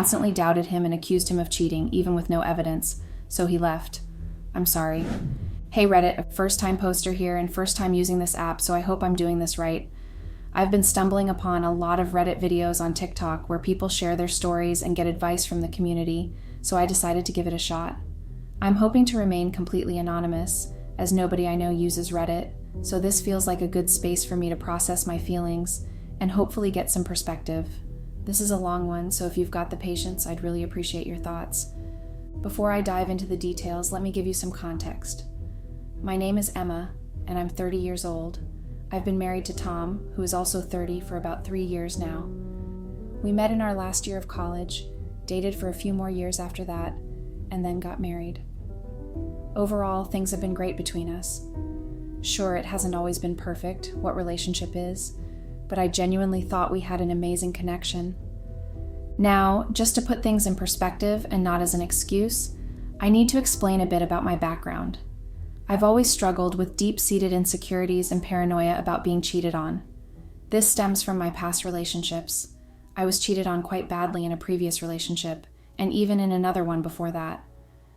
constantly doubted him and accused him of cheating, even with no evidence, so he left. I'm sorry. Hey Reddit, a first-time poster here and first time using this app, so I hope I'm doing this right. I've been stumbling upon a lot of Reddit videos on TikTok where people share their stories and get advice from the community, so I decided to give it a shot. I'm hoping to remain completely anonymous, as nobody I know uses Reddit, so this feels like a good space for me to process my feelings and hopefully get some perspective. This is a long one, so if you've got the patience, I'd really appreciate your thoughts. Before I dive into the details, let me give you some context. My name is Emma, and I'm 30 years old. I've been married to Tom, who is also 30, for about 3 years now. We met in our last year of college, dated for a few more years after that, and then got married. Overall, things have been great between us. Sure, it hasn't always been perfect, what relationship is, but I genuinely thought we had an amazing connection. Now, just to put things in perspective and not as an excuse, I need to explain a bit about my background. I've always struggled with deep-seated insecurities and paranoia about being cheated on. This stems from my past relationships. I was cheated on quite badly in a previous relationship, and even in another one before that.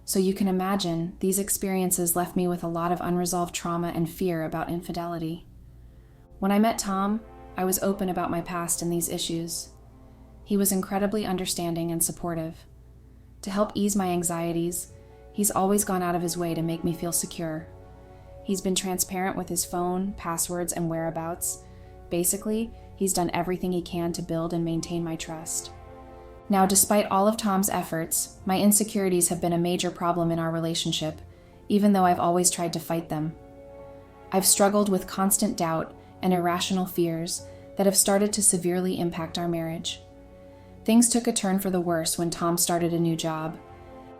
So you can imagine, these experiences left me with a lot of unresolved trauma and fear about infidelity. When I met Tom, I was open about my past and these issues. He was incredibly understanding and supportive. To help ease my anxieties, he's always gone out of his way to make me feel secure. He's been transparent with his phone, passwords, and whereabouts. Basically, he's done everything he can to build and maintain my trust. Now, despite all of Tom's efforts, my insecurities have been a major problem in our relationship, even though I've always tried to fight them. I've struggled with constant doubt and irrational fears that have started to severely impact our marriage. Things took a turn for the worse when Tom started a new job.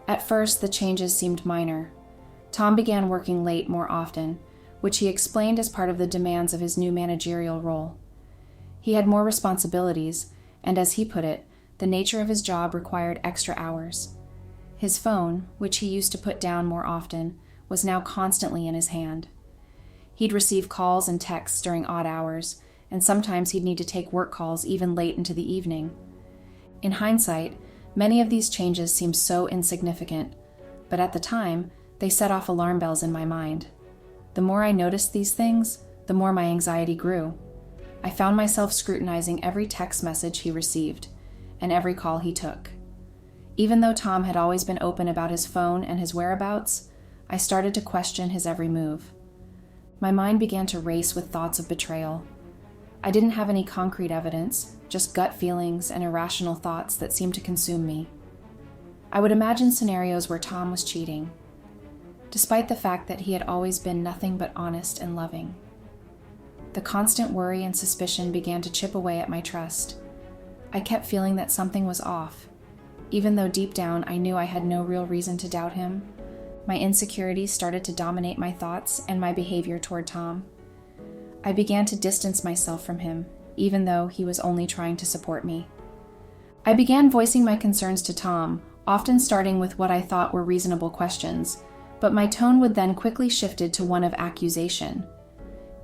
At first, the changes seemed minor. Tom began working late more often, which he explained as part of the demands of his new managerial role. He had more responsibilities, and as he put it, the nature of his job required extra hours. His phone, which he used to put down more often, was now constantly in his hand. He'd receive calls and texts during odd hours, and sometimes he'd need to take work calls even late into the evening. In hindsight, many of these changes seem so insignificant, but at the time, they set off alarm bells in my mind. The more I noticed these things, the more my anxiety grew. I found myself scrutinizing every text message he received, and every call he took. Even though Tom had always been open about his phone and his whereabouts, I started to question his every move. My mind began to race with thoughts of betrayal. I didn't have any concrete evidence, just gut feelings and irrational thoughts that seemed to consume me. I would imagine scenarios where Tom was cheating, despite the fact that he had always been nothing but honest and loving. The constant worry and suspicion began to chip away at my trust. I kept feeling that something was off. Even though deep down I knew I had no real reason to doubt him, my insecurities started to dominate my thoughts and my behavior toward Tom. I began to distance myself from him, even though he was only trying to support me. I began voicing my concerns to Tom, often starting with what I thought were reasonable questions, but my tone would then quickly shifted to one of accusation.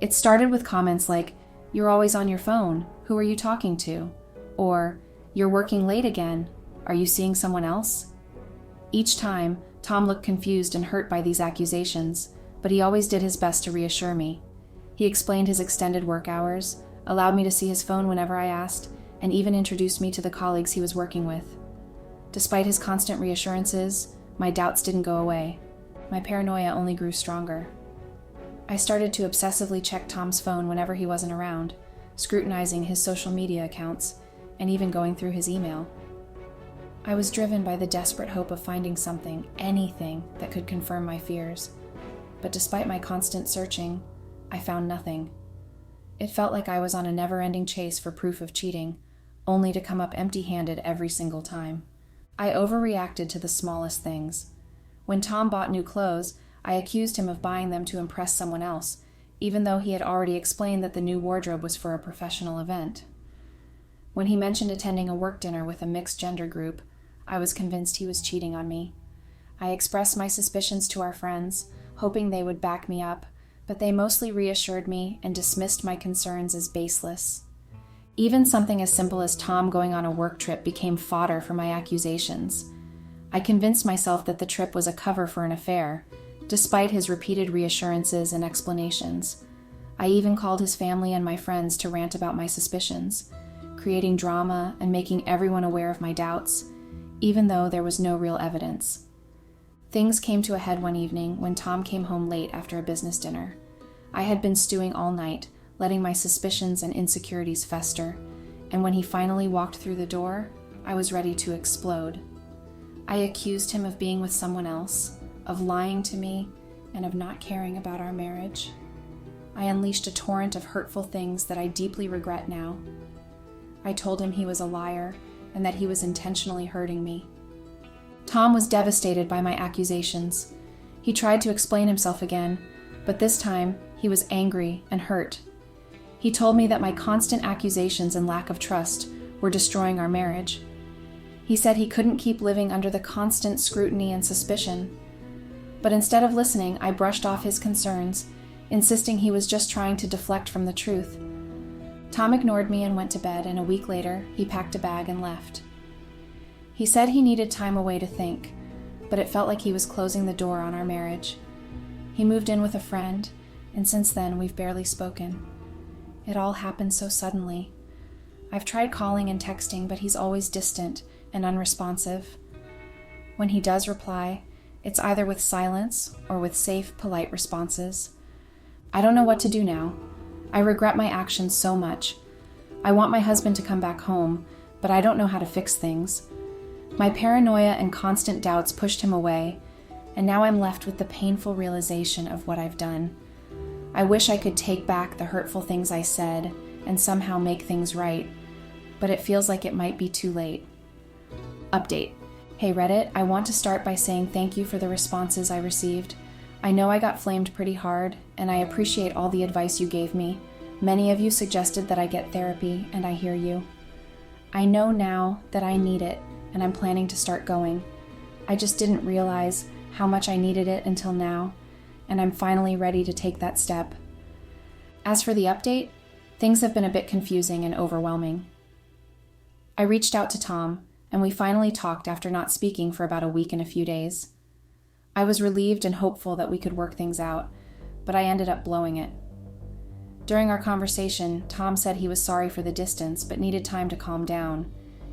It started with comments like, "You're always on your phone. Who are you talking to?" Or, "You're working late again. Are you seeing someone else?" Each time, Tom looked confused and hurt by these accusations, but he always did his best to reassure me. He explained his extended work hours, allowed me to see his phone whenever I asked, and even introduced me to the colleagues he was working with. Despite his constant reassurances, my doubts didn't go away. My paranoia only grew stronger. I started to obsessively check Tom's phone whenever he wasn't around, scrutinizing his social media accounts, and even going through his email. I was driven by the desperate hope of finding something, anything, that could confirm my fears. But despite my constant searching, I found nothing. It felt like I was on a never-ending chase for proof of cheating, only to come up empty-handed every single time. I overreacted to the smallest things. When Tom bought new clothes, I accused him of buying them to impress someone else, even though he had already explained that the new wardrobe was for a professional event. When he mentioned attending a work dinner with a mixed-gender group, I was convinced he was cheating on me. I expressed my suspicions to our friends, hoping they would back me up, but they mostly reassured me and dismissed my concerns as baseless. Even something as simple as Tom going on a work trip became fodder for my accusations. I convinced myself that the trip was a cover for an affair, despite his repeated reassurances and explanations. I even called his family and my friends to rant about my suspicions, creating drama and making everyone aware of my doubts, even though there was no real evidence. Things came to a head one evening when Tom came home late after a business dinner. I had been stewing all night, letting my suspicions and insecurities fester, and when he finally walked through the door, I was ready to explode. I accused him of being with someone else, of lying to me, and of not caring about our marriage. I unleashed a torrent of hurtful things that I deeply regret now. I told him he was a liar and that he was intentionally hurting me. Tom was devastated by my accusations. He tried to explain himself again, but this time he was angry and hurt. He told me that my constant accusations and lack of trust were destroying our marriage. He said he couldn't keep living under the constant scrutiny and suspicion. But instead of listening, I brushed off his concerns, insisting he was just trying to deflect from the truth. Tom ignored me and went to bed, and a week later, he packed a bag and left. He said he needed time away to think, but it felt like he was closing the door on our marriage. He moved in with a friend, and since then, we've barely spoken. It all happened so suddenly. I've tried calling and texting, but he's always distant and unresponsive. When he does reply, it's either with silence or with safe, polite responses. I don't know what to do now. I regret my actions so much. I want my husband to come back home, but I don't know how to fix things. My paranoia and constant doubts pushed him away, and now I'm left with the painful realization of what I've done. I wish I could take back the hurtful things I said and somehow make things right, but it feels like it might be too late. Update. Hey Reddit, I want to start by saying thank you for the responses I received. I know I got flamed pretty hard, and I appreciate all the advice you gave me. Many of you suggested that I get therapy, and I hear you. I know now that I need it, and I'm planning to start going. I just didn't realize how much I needed it until now, and I'm finally ready to take that step. As for the update, things have been a bit confusing and overwhelming. I reached out to Tom, and we finally talked after not speaking for about a week and a few days. I was relieved and hopeful that we could work things out, but I ended up blowing it. During our conversation, Tom said he was sorry for the distance, but needed time to calm down.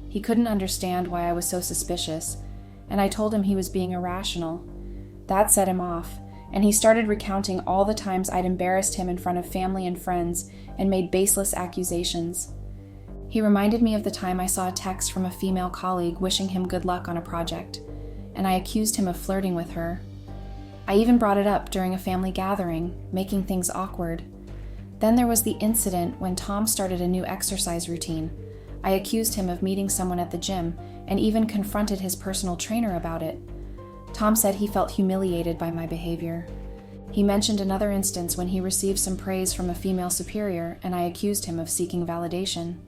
He couldn't understand why I was so suspicious, and I told him he was being irrational. That set him off, and he started recounting all the times I'd embarrassed him in front of family and friends and made baseless accusations. He reminded me of the time I saw a text from a female colleague wishing him good luck on a project, and I accused him of flirting with her. I even brought it up during a family gathering, making things awkward. Then there was the incident when Tom started a new exercise routine. I accused him of meeting someone at the gym and even confronted his personal trainer about it. Tom said he felt humiliated by my behavior. He mentioned another instance when he received some praise from a female superior, and I accused him of seeking validation.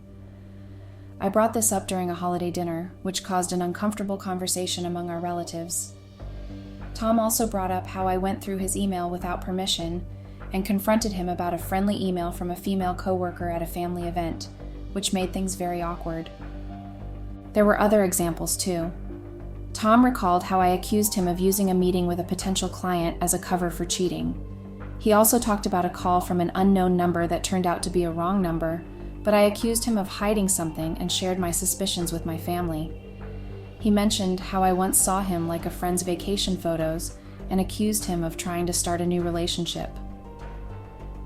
I brought this up during a holiday dinner, which caused an uncomfortable conversation among our relatives. Tom also brought up how I went through his email without permission and confronted him about a friendly email from a female coworker at a family event, which made things very awkward. There were other examples too. Tom recalled how I accused him of using a meeting with a potential client as a cover for cheating. He also talked about a call from an unknown number that turned out to be a wrong number, but I accused him of hiding something and shared my suspicions with my family. He mentioned how I once saw him like a friend's vacation photos and accused him of trying to start a new relationship.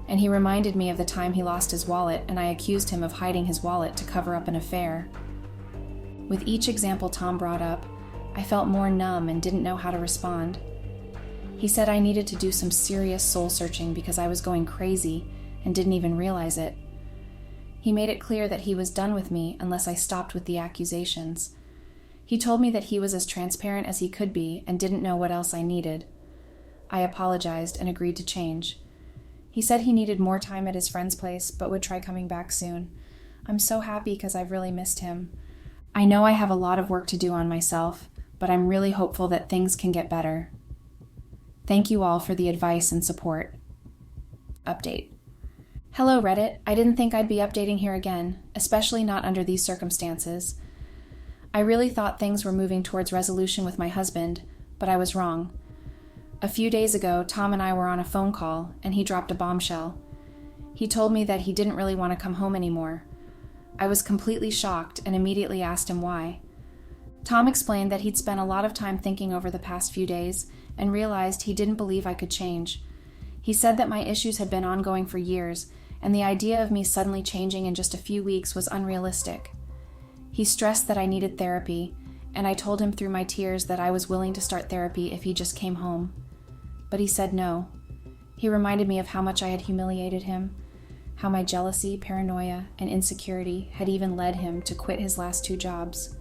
And he reminded me of the time he lost his wallet, and I accused him of hiding his wallet to cover up an affair. With each example Tom brought up, I felt more numb and didn't know how to respond. He said I needed to do some serious soul searching because I was going crazy and didn't even realize it. He made it clear that he was done with me unless I stopped with the accusations. He told me that he was as transparent as he could be and didn't know what else I needed. I apologized and agreed to change. He said he needed more time at his friend's place, but would try coming back soon. I'm so happy because I've really missed him. I know I have a lot of work to do on myself, but I'm really hopeful that things can get better. Thank you all for the advice and support. Update. Hello, Reddit. I didn't think I'd be updating here again, especially not under these circumstances. I really thought things were moving towards resolution with my husband, but I was wrong. A few days ago, Tom and I were on a phone call, and he dropped a bombshell. He told me that he didn't really want to come home anymore. I was completely shocked and immediately asked him why. Tom explained that he'd spent a lot of time thinking over the past few days and realized he didn't believe I could change. He said that my issues had been ongoing for years, and the idea of me suddenly changing in just a few weeks was unrealistic. He stressed that I needed therapy, and I told him through my tears that I was willing to start therapy if he just came home. But he said no. He reminded me of how much I had humiliated him, how my jealousy, paranoia, and insecurity had even led him to quit his last 2 jobs.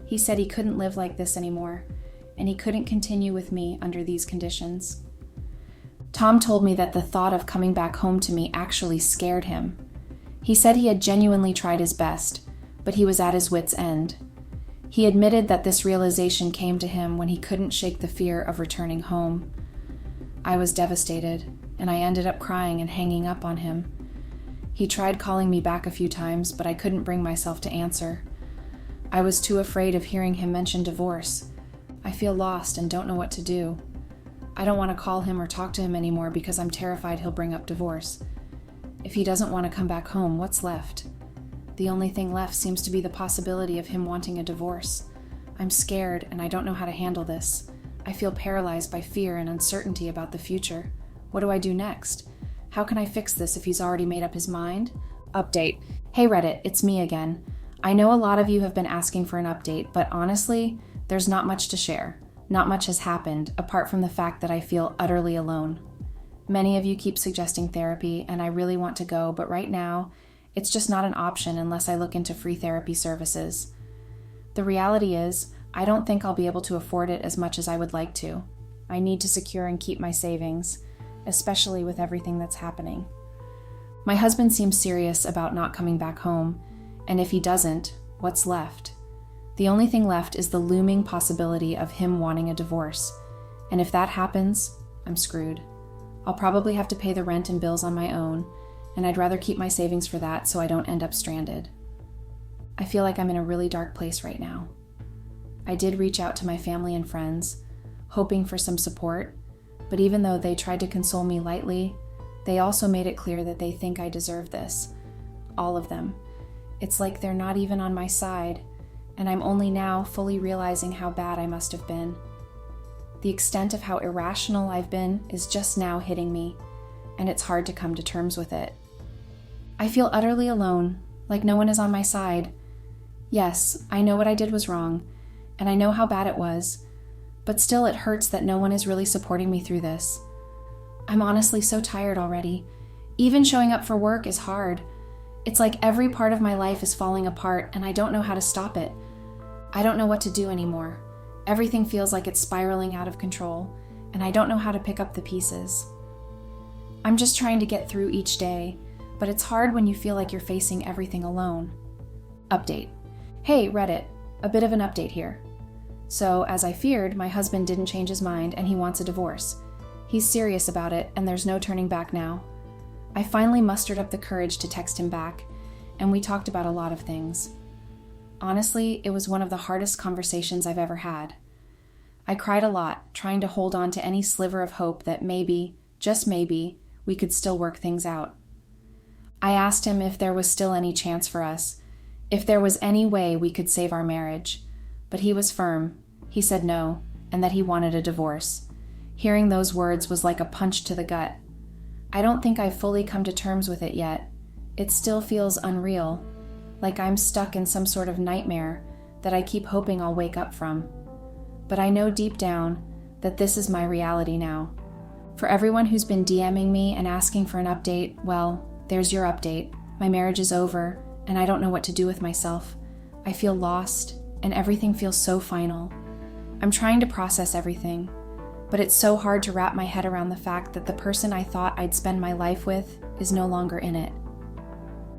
He said he couldn't live like this anymore, and he couldn't continue with me under these conditions. Tom told me that the thought of coming back home to me actually scared him. He said he had genuinely tried his best, but he was at his wit's end. He admitted that this realization came to him when he couldn't shake the fear of returning home. I was devastated, and I ended up crying and hanging up on him. He tried calling me back a few times, but I couldn't bring myself to answer. I was too afraid of hearing him mention divorce. I feel lost and don't know what to do. I don't want to call him or talk to him anymore because I'm terrified he'll bring up divorce. If he doesn't want to come back home, what's left? The only thing left seems to be the possibility of him wanting a divorce. I'm scared and I don't know how to handle this. I feel paralyzed by fear and uncertainty about the future. What do I do next? How can I fix this if he's already made up his mind? Update. Hey Reddit, it's me again. I know a lot of you have been asking for an update, but honestly, there's not much to share. Not much has happened, apart from the fact that I feel utterly alone. Many of you keep suggesting therapy, and I really want to go, but right now, it's just not an option unless I look into free therapy services. The reality is, I don't think I'll be able to afford it as much as I would like to. I need to secure and keep my savings, especially with everything that's happening. My husband seems serious about not coming back home, and if he doesn't, what's left? The only thing left is the looming possibility of him wanting a divorce, and if that happens, I'm screwed. I'll probably have to pay the rent and bills on my own, and I'd rather keep my savings for that so I don't end up stranded. I feel like I'm in a really dark place right now. I did reach out to my family and friends, hoping for some support, but even though they tried to console me lightly, they also made it clear that they think I deserve this. All of them. It's like they're not even on my side, and I'm only now fully realizing how bad I must have been. The extent of how irrational I've been is just now hitting me, and it's hard to come to terms with it. I feel utterly alone, like no one is on my side. Yes, I know what I did was wrong, and I know how bad it was, but still it hurts that no one is really supporting me through this. I'm honestly so tired already. Even showing up for work is hard. It's like every part of my life is falling apart, and I don't know how to stop it. I don't know what to do anymore. Everything feels like it's spiraling out of control, and I don't know how to pick up the pieces. I'm just trying to get through each day, but it's hard when you feel like you're facing everything alone. Update. Hey, Reddit, a bit of an update here. So, as I feared, my husband didn't change his mind and he wants a divorce. He's serious about it, and there's no turning back now. I finally mustered up the courage to text him back, and we talked about a lot of things. Honestly, it was one of the hardest conversations I've ever had. I cried a lot, trying to hold on to any sliver of hope that maybe, just maybe, we could still work things out. I asked him if there was still any chance for us, if there was any way we could save our marriage, but he was firm. He said no, and that he wanted a divorce. Hearing those words was like a punch to the gut. I don't think I've fully come to terms with it yet. It still feels unreal, like I'm stuck in some sort of nightmare that I keep hoping I'll wake up from. But I know deep down that this is my reality now. For everyone who's been DMing me and asking for an update, well, there's your update. My marriage is over, and I don't know what to do with myself. I feel lost, and everything feels so final. I'm trying to process everything, but it's so hard to wrap my head around the fact that the person I thought I'd spend my life with is no longer in it.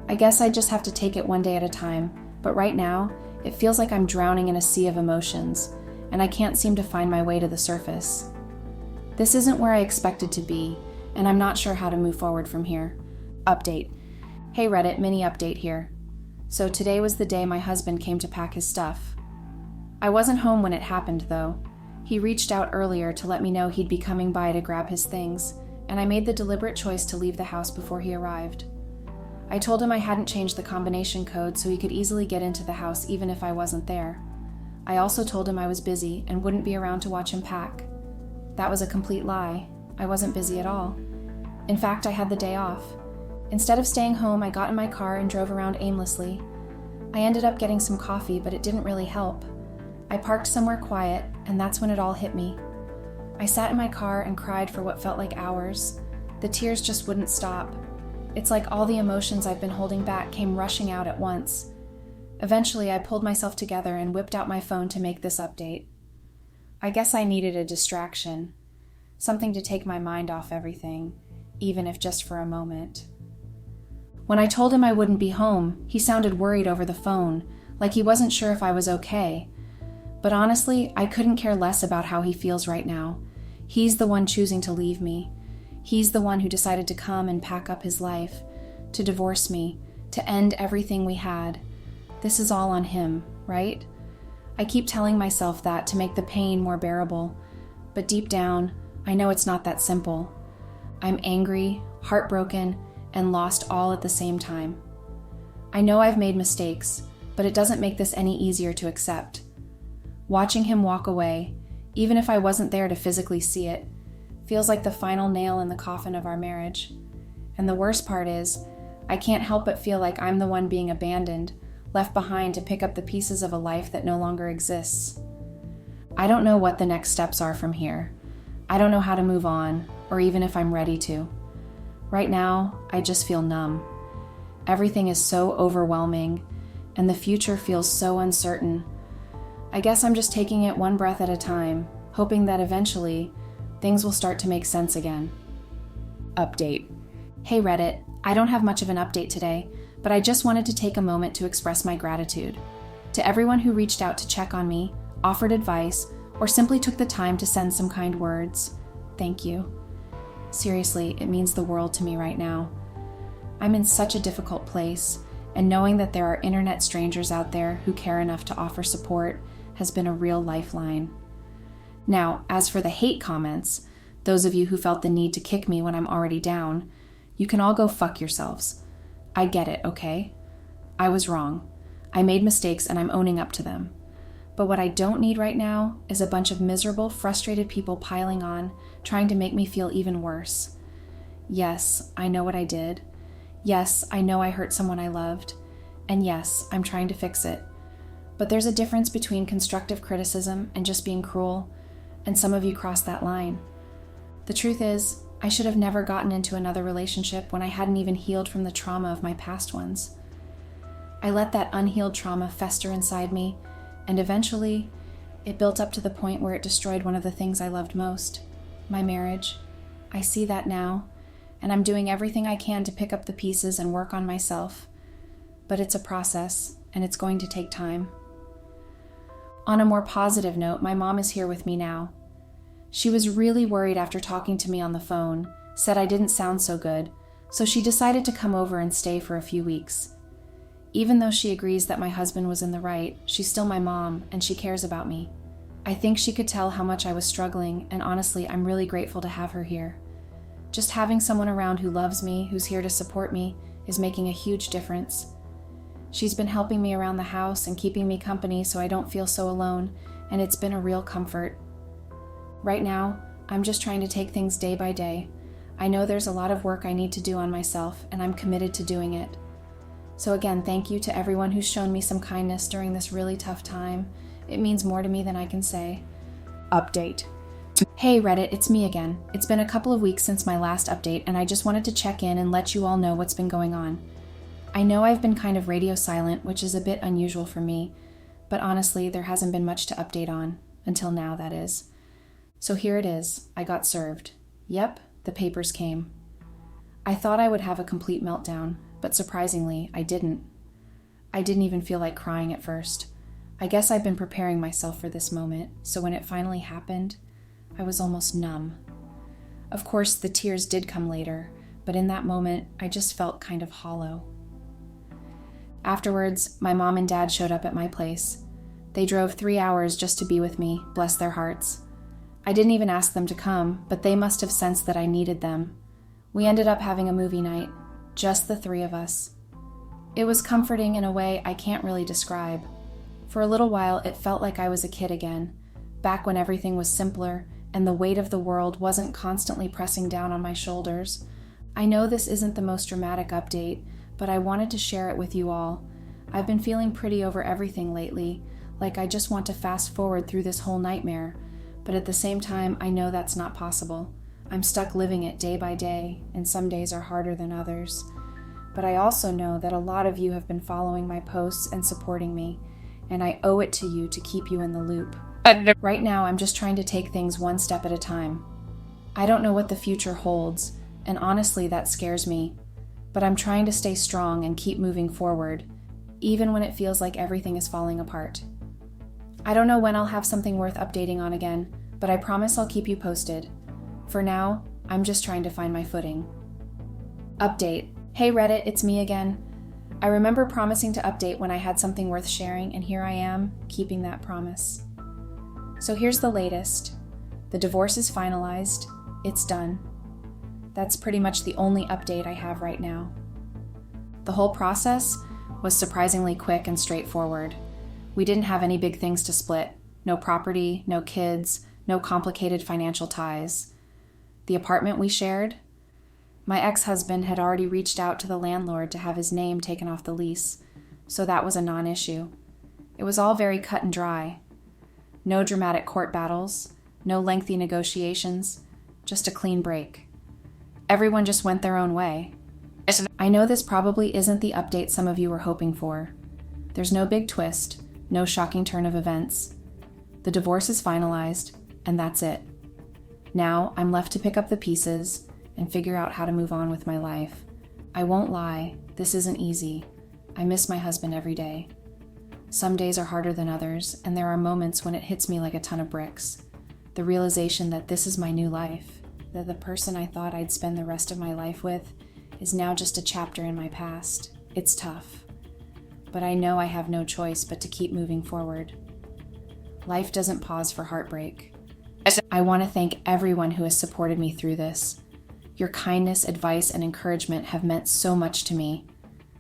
I guess I just have to take it one day at a time, but right now, it feels like I'm drowning in a sea of emotions, and I can't seem to find my way to the surface. This isn't where I expected to be, and I'm not sure how to move forward from here. Update. Hey Reddit, mini update here. So today was the day my husband came to pack his stuff. I wasn't home when it happened, though. He reached out earlier to let me know he'd be coming by to grab his things, and I made the deliberate choice to leave the house before he arrived. I told him I hadn't changed the combination code so he could easily get into the house even if I wasn't there. I also told him I was busy and wouldn't be around to watch him pack. That was a complete lie. I wasn't busy at all. In fact, I had the day off. Instead of staying home, I got in my car and drove around aimlessly. I ended up getting some coffee, but it didn't really help. I parked somewhere quiet, and that's when it all hit me. I sat in my car and cried for what felt like hours. The tears just wouldn't stop. It's like all the emotions I've been holding back came rushing out at once. Eventually, I pulled myself together and whipped out my phone to make this update. I guess I needed a distraction, something to take my mind off everything, even if just for a moment. When I told him I wouldn't be home, he sounded worried over the phone, like he wasn't sure if I was okay. But honestly, I couldn't care less about how he feels right now. He's the one choosing to leave me. He's the one who decided to come and pack up his life, to divorce me, to end everything we had. This is all on him, right? I keep telling myself that to make the pain more bearable, but deep down, I know it's not that simple. I'm angry, heartbroken, and lost all at the same time. I know I've made mistakes, but it doesn't make this any easier to accept. Watching him walk away, even if I wasn't there to physically see it, feels like the final nail in the coffin of our marriage. And the worst part is, I can't help but feel like I'm the one being abandoned, left behind to pick up the pieces of a life that no longer exists. I don't know what the next steps are from here. I don't know how to move on, or even if I'm ready to. Right now, I just feel numb. Everything is so overwhelming, and the future feels so uncertain. I guess I'm just taking it one breath at a time, hoping that eventually, things will start to make sense again. Update. Hey Reddit, I don't have much of an update today, but I just wanted to take a moment to express my gratitude. To everyone who reached out to check on me, offered advice, or simply took the time to send some kind words, thank you. Seriously, it means the world to me right now. I'm in such a difficult place, and knowing that there are internet strangers out there who care enough to offer support has been a real lifeline. Now, as for the hate comments, those of you who felt the need to kick me when I'm already down, you can all go fuck yourselves. I get it, okay? I was wrong. I made mistakes and I'm owning up to them. But what I don't need right now is a bunch of miserable, frustrated people piling on, trying to make me feel even worse. Yes, I know what I did. Yes, I know I hurt someone I loved. And yes, I'm trying to fix it. But there's a difference between constructive criticism and just being cruel, and some of you cross that line. The truth is, I should have never gotten into another relationship when I hadn't even healed from the trauma of my past ones. I let that unhealed trauma fester inside me, and eventually, it built up to the point where it destroyed one of the things I loved most, my marriage. I see that now, and I'm doing everything I can to pick up the pieces and work on myself. But it's a process, and it's going to take time. On a more positive note, my mom is here with me now. She was really worried after talking to me on the phone, said I didn't sound so good, so she decided to come over and stay for a few weeks. Even though she agrees that my husband was in the right, she's still my mom, and she cares about me. I think she could tell how much I was struggling, and honestly, I'm really grateful to have her here. Just having someone around who loves me, who's here to support me, is making a huge difference. She's been helping me around the house and keeping me company so I don't feel so alone, and it's been a real comfort. Right now, I'm just trying to take things day by day. I know there's a lot of work I need to do on myself, and I'm committed to doing it. So again, thank you to everyone who's shown me some kindness during this really tough time. It means more to me than I can say. Update. Hey Reddit, it's me again. It's been a couple of weeks since my last update, and I just wanted to check in and let you all know what's been going on. I know I've been kind of radio silent, which is a bit unusual for me, but honestly, there hasn't been much to update on. Until now, that is. So here it is. I got served. Yep, the papers came. I thought I would have a complete meltdown, but surprisingly, I didn't. I didn't even feel like crying at first. I guess I've been preparing myself for this moment, so when it finally happened, I was almost numb. Of course, the tears did come later, but in that moment, I just felt kind of hollow. Afterwards, my mom and dad showed up at my place. They drove 3 hours just to be with me, bless their hearts. I didn't even ask them to come, but they must have sensed that I needed them. We ended up having a movie night, just the 3 of us. It was comforting in a way I can't really describe. For a little while, it felt like I was a kid again, back when everything was simpler and the weight of the world wasn't constantly pressing down on my shoulders. I know this isn't the most dramatic update, but I wanted to share it with you all. I've been feeling pretty over everything lately, like I just want to fast forward through this whole nightmare, but at the same time, I know that's not possible. I'm stuck living it day by day, and some days are harder than others. But I also know that a lot of you have been following my posts and supporting me, and I owe it to you to keep you in the loop. Right now, I'm just trying to take things one step at a time. I don't know what the future holds, and honestly, that scares me. But I'm trying to stay strong and keep moving forward, even when it feels like everything is falling apart. I don't know when I'll have something worth updating on again, but I promise I'll keep you posted. For now, I'm just trying to find my footing. Update. Hey Reddit, it's me again. I remember promising to update when I had something worth sharing, and here I am, keeping that promise. So here's the latest. The divorce is finalized. It's done. That's pretty much the only update I have right now. The whole process was surprisingly quick and straightforward. We didn't have any big things to split. No property, no kids, no complicated financial ties. The apartment we shared? My ex-husband had already reached out to the landlord to have his name taken off the lease, so that was a non-issue. It was all very cut and dry. No dramatic court battles, no lengthy negotiations, just a clean break. Everyone just went their own way. I know this probably isn't the update some of you were hoping for. There's no big twist, no shocking turn of events. The divorce is finalized, and that's it. Now I'm left to pick up the pieces and figure out how to move on with my life. I won't lie, this isn't easy. I miss my husband every day. Some days are harder than others, and there are moments when it hits me like a ton of bricks. The realization that this is my new life, that the person I thought I'd spend the rest of my life with is now just a chapter in my past. It's tough. But I know I have no choice but to keep moving forward. Life doesn't pause for heartbreak. I want to thank everyone who has supported me through this. Your kindness, advice, and encouragement have meant so much to me.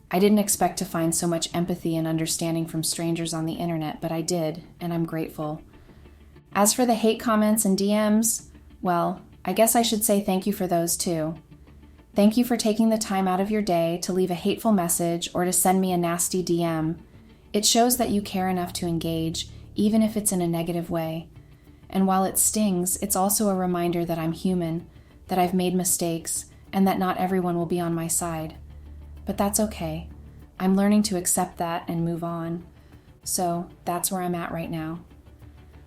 I didn't expect to find so much empathy and understanding from strangers on the internet, but I did, and I'm grateful. As for the hate comments and DMs, well, I guess I should say thank you for those too. Thank you for taking the time out of your day to leave a hateful message or to send me a nasty DM. It shows that you care enough to engage, even if it's in a negative way. And while it stings, it's also a reminder that I'm human, that I've made mistakes, and that not everyone will be on my side. But that's okay. I'm learning to accept that and move on. So that's where I'm at right now.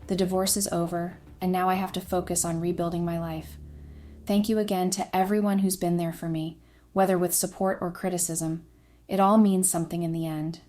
The divorce is over, and now I have to focus on rebuilding my life. Thank you again to everyone who's been there for me, whether with support or criticism. It all means something in the end.